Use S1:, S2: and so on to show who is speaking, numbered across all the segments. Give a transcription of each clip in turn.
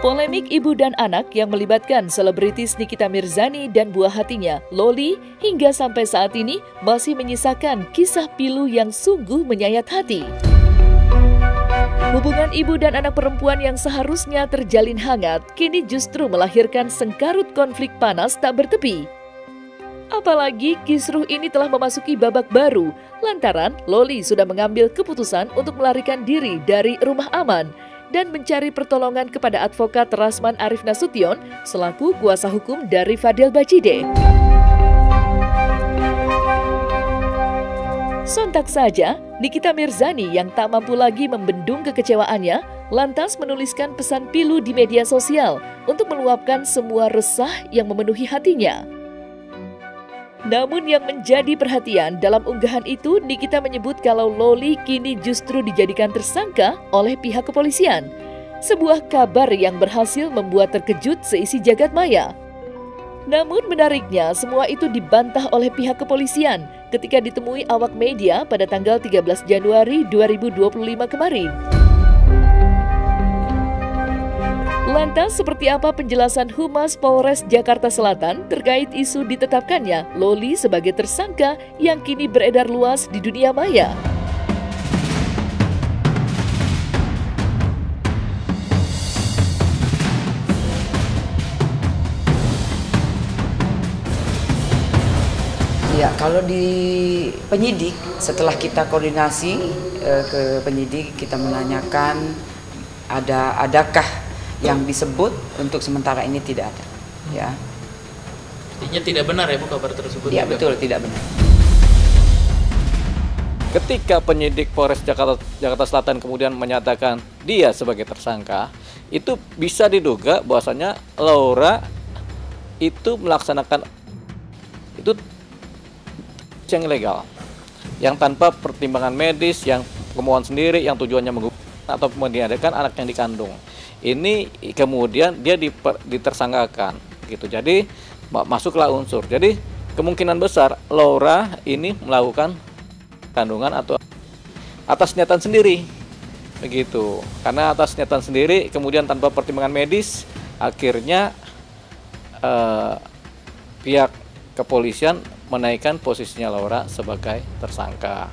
S1: Polemik ibu dan anak yang melibatkan selebritis Nikita Mirzani dan buah hatinya, Loli, hingga sampai saat ini masih menyisakan kisah pilu yang sungguh menyayat hati. Hubungan ibu dan anak perempuan yang seharusnya terjalin hangat, kini justru melahirkan sengkarut konflik panas tak bertepi. Apalagi kisruh ini telah memasuki babak baru, lantaran Loli sudah mengambil keputusan untuk melarikan diri dari rumah aman dan mencari pertolongan kepada advokat Rasman Arif Nasution selaku kuasa hukum dari Fadel Bacide. Sontak saja, Nikita Mirzani yang tak mampu lagi membendung kekecewaannya, lantas menuliskan pesan pilu di media sosial untuk meluapkan semua resah yang memenuhi hatinya. Namun yang menjadi perhatian dalam unggahan itu, Nikita menyebut kalau Loli kini justru dijadikan tersangka oleh pihak kepolisian. Sebuah kabar yang berhasil membuat terkejut seisi jagat maya. Namun menariknya, semua itu dibantah oleh pihak kepolisian ketika ditemui awak media pada tanggal 13 Januari 2025 kemarin. Lantas, seperti apa penjelasan Humas Polres Jakarta Selatan terkait isu ditetapkannya Loli sebagai tersangka yang kini beredar luas di dunia maya?
S2: Ya, kalau di penyidik, setelah kita koordinasi ke penyidik, kita menanyakan adakah yang disebut, untuk sementara ini tidak ada. Ya.
S3: Artinya tidak benar ya Bu kabar tersebut?
S2: Ya betul, tidak benar.
S4: Ketika penyidik Polres Jakarta Selatan kemudian menyatakan dia sebagai tersangka, itu bisa diduga bahwasanya Laura itu melaksanakan itu yang ilegal, yang tanpa pertimbangan medis, yang kemauan sendiri, yang tujuannya menggugurkan atau meniadakan anak yang dikandung. Ini kemudian dia ditersangkakan gitu. Jadi masuklah unsur. Jadi kemungkinan besar Laura ini melakukan kandungan atau atas niatan sendiri. Begitu. Karena atas niatan sendiri kemudian tanpa pertimbangan medis, akhirnya pihak kepolisian menaikkan posisinya Laura sebagai tersangka.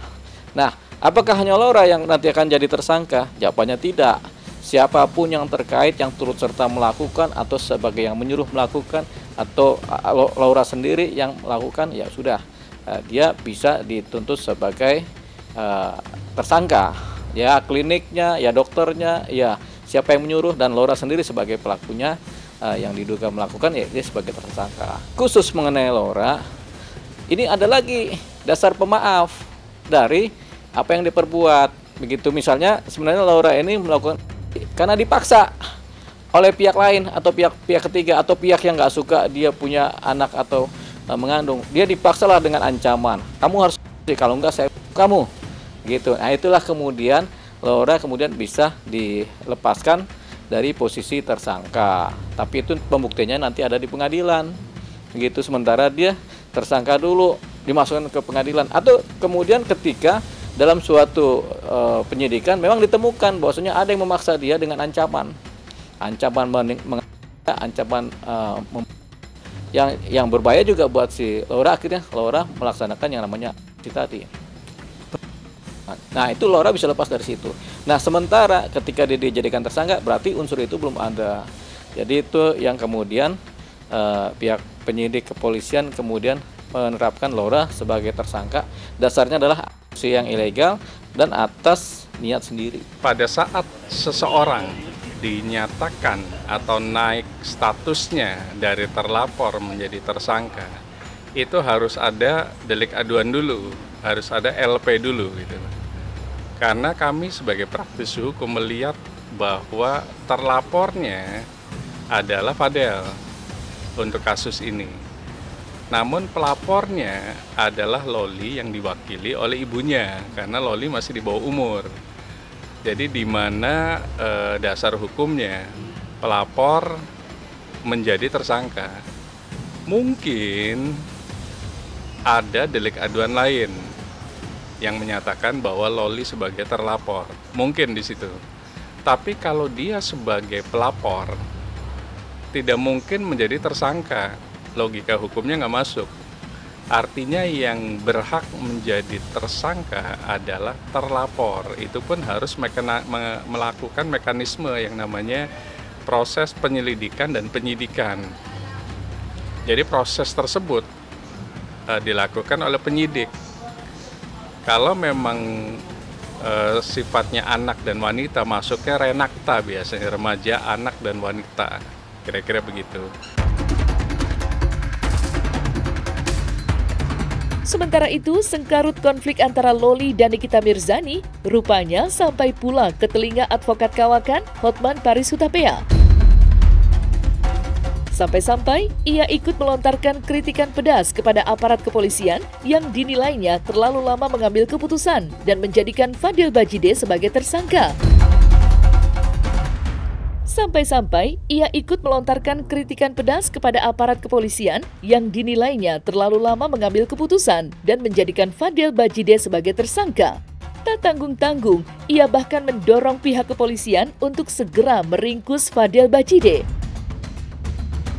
S4: Nah, apakah hanya Laura yang nanti akan jadi tersangka? Jawabannya tidak. Siapapun yang terkait, yang turut serta melakukan atau sebagai yang menyuruh melakukan atau Laura sendiri yang melakukan, ya sudah, dia bisa dituntut sebagai tersangka. Ya kliniknya, ya dokternya, ya siapa yang menyuruh, dan Laura sendiri sebagai pelakunya yang diduga melakukan, ya dia sebagai tersangka. Khusus mengenai Laura, ini ada lagi dasar pemaaf dari apa yang diperbuat. Begitu, misalnya sebenarnya Laura ini melakukan karena dipaksa oleh pihak lain atau pihak ketiga atau pihak yang nggak suka dia punya anak atau mengandung. Dia dipaksalah dengan ancaman, kamu harus, kalau enggak saya kamu gitu. Nah itulah kemudian Laura kemudian bisa dilepaskan dari posisi tersangka. Tapi itu pembuktiannya nanti ada di pengadilan gitu. Sementara dia tersangka dulu, dimasukkan ke pengadilan, atau kemudian ketika dalam suatu penyidikan memang ditemukan bahwasanya ada yang memaksa dia dengan ancaman yang berbahaya juga buat si Laura. Akhirnya Laura melaksanakan yang namanya tadi. Nah itu Laura bisa lepas dari situ. Nah sementara ketika dia dijadikan tersangka berarti unsur itu belum ada. Jadi itu yang kemudian pihak penyidik kepolisian kemudian menerapkan Laura sebagai tersangka. Dasarnya adalah aksi yang ilegal dan atas niat sendiri.
S5: Pada saat seseorang dinyatakan atau naik statusnya dari terlapor menjadi tersangka, itu harus ada delik aduan dulu, harus ada LP dulu gitu. Karena kami sebagai praktisi hukum melihat bahwa terlapornya adalah Fadel untuk kasus ini. Namun pelapornya adalah Loli yang diwakili oleh ibunya, karena Loli masih di bawah umur. Jadi di mana dasar hukumnya pelapor menjadi tersangka. Mungkin ada delik aduan lain yang menyatakan bahwa Loli sebagai terlapor. Mungkin di situ. Tapi kalau dia sebagai pelapor, tidak mungkin menjadi tersangka. Logika hukumnya nggak masuk. Artinya yang berhak menjadi tersangka adalah terlapor. Itu pun harus melakukan mekanisme yang namanya proses penyelidikan dan penyidikan. Jadi proses tersebut dilakukan oleh penyidik. Kalau memang sifatnya anak dan wanita, masuknya renakta biasanya, remaja, anak dan wanita, kira-kira begitu.
S1: Sementara itu, sengkarut konflik antara Loli dan Nikita Mirzani rupanya sampai pula ke telinga advokat kawakan Hotman Paris Hutapea. Sampai-sampai ia ikut melontarkan kritikan pedas kepada aparat kepolisian yang dinilainya terlalu lama mengambil keputusan dan menjadikan Fadil Bajide sebagai tersangka. Sampai-sampai ia ikut melontarkan kritikan pedas kepada aparat kepolisian yang dinilainya terlalu lama mengambil keputusan dan menjadikan Fadil Bajide sebagai tersangka. Tak tanggung-tanggung, ia bahkan mendorong pihak kepolisian untuk segera meringkus Fadil Bajide.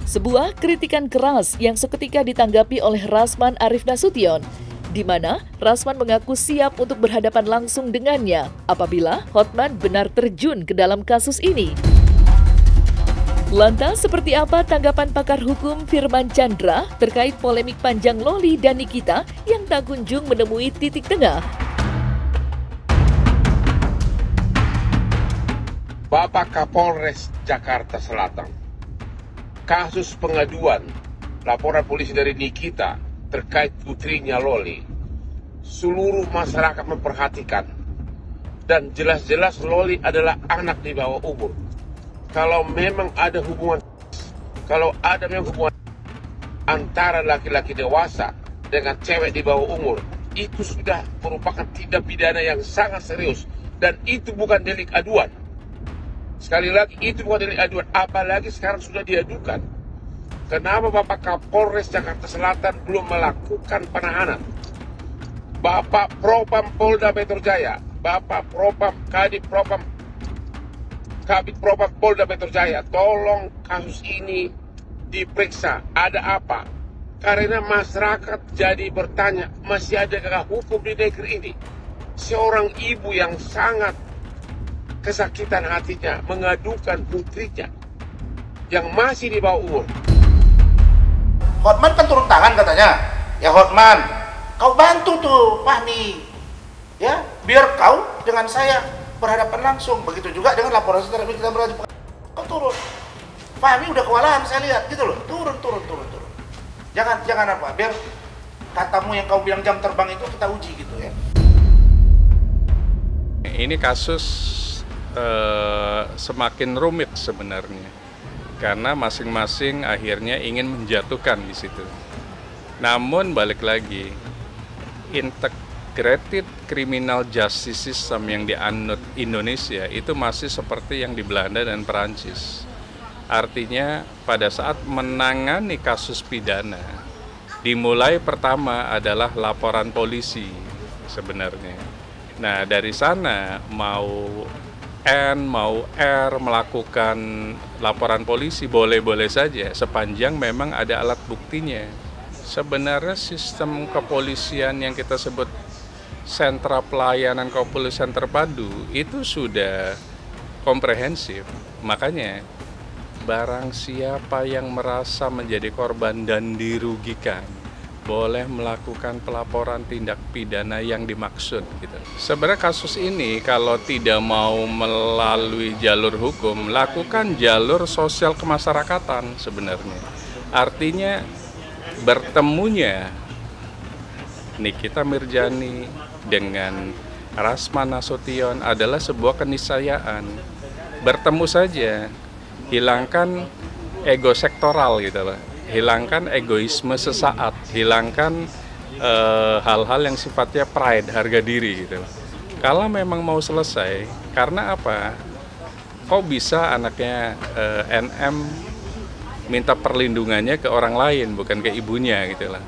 S1: Sebuah kritikan keras yang seketika ditanggapi oleh Rasman Arief Nasution, di mana Rasman mengaku siap untuk berhadapan langsung dengannya apabila Hotman benar terjun ke dalam kasus ini. Lantas, seperti apa tanggapan pakar hukum Firman Chandra terkait polemik panjang Loli dan Nikita yang tak kunjung menemui titik tengah?
S6: Bapak Kapolres Jakarta Selatan, kasus pengaduan laporan polisi dari Nikita terkait putrinya Loli, seluruh masyarakat memperhatikan dan jelas-jelas Loli adalah anak di bawah umur. Kalau memang ada hubungan antara laki-laki dewasa dengan cewek di bawah umur, itu sudah merupakan tindak pidana yang sangat serius dan itu bukan delik aduan. Sekali lagi, itu bukan delik aduan, apalagi sekarang sudah diadukan. Kenapa Bapak Kapolres Jakarta Selatan belum melakukan penahanan? Bapak Propam Polda Metro Jaya, Bapak Propam Kabid Propam Polda Metro Jaya, tolong kasus ini diperiksa, ada apa? Karena masyarakat jadi bertanya, masih adakah hukum di negeri ini? Seorang ibu yang sangat kesakitan hatinya mengadukan putrinya yang masih di bawah umur.
S7: Hotman kan turun tangan katanya. Ya Hotman, kau bantu tuh Fahmi, ya, biar kau dengan saya berhadapan langsung. Begitu juga dengan laporan secara kita berhadapan. Kau turun. Fahmi udah kewalahan saya lihat gitu loh. Turun. Jangan apa, biar katamu yang kau bilang jam terbang itu kita uji gitu ya.
S5: Ini kasus semakin rumit sebenarnya, karena masing-masing akhirnya ingin menjatuhkan di situ. Namun balik lagi, integrated criminal justice system yang dianut Indonesia itu masih seperti yang di Belanda dan Perancis. Artinya pada saat menangani kasus pidana, dimulai pertama adalah laporan polisi sebenarnya. Nah dari sana mau N mau R melakukan laporan polisi boleh-boleh saja sepanjang memang ada alat buktinya. Sebenarnya sistem kepolisian yang kita sebut sentra pelayanan kepolisian terpadu itu sudah komprehensif. Makanya barang siapa yang merasa menjadi korban dan dirugikan boleh melakukan pelaporan tindak pidana yang dimaksud gitu. Sebenarnya kasus ini kalau tidak mau melalui jalur hukum, lakukan jalur sosial kemasyarakatan sebenarnya. Artinya bertemunya Nikita Mirzani dengan Rasman Nasution adalah sebuah keniscayaan. Bertemu saja, hilangkan ego sektoral gitu loh. Hilangkan egoisme sesaat, hilangkan hal-hal yang sifatnya pride, harga diri gitu. Kalau memang mau selesai, karena apa? Kok bisa anaknya NM minta perlindungannya ke orang lain, bukan ke ibunya gitu lah.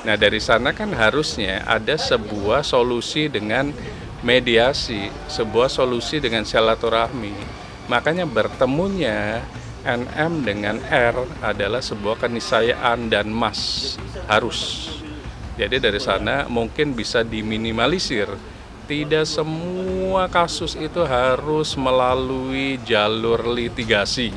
S5: Nah, dari sana kan harusnya ada sebuah solusi dengan mediasi, sebuah solusi dengan silaturahmi. Makanya bertemunya NM dengan R adalah sebuah keniscayaan dan mas, harus. Jadi dari sana mungkin bisa diminimalisir. Tidak semua kasus itu harus melalui jalur litigasi.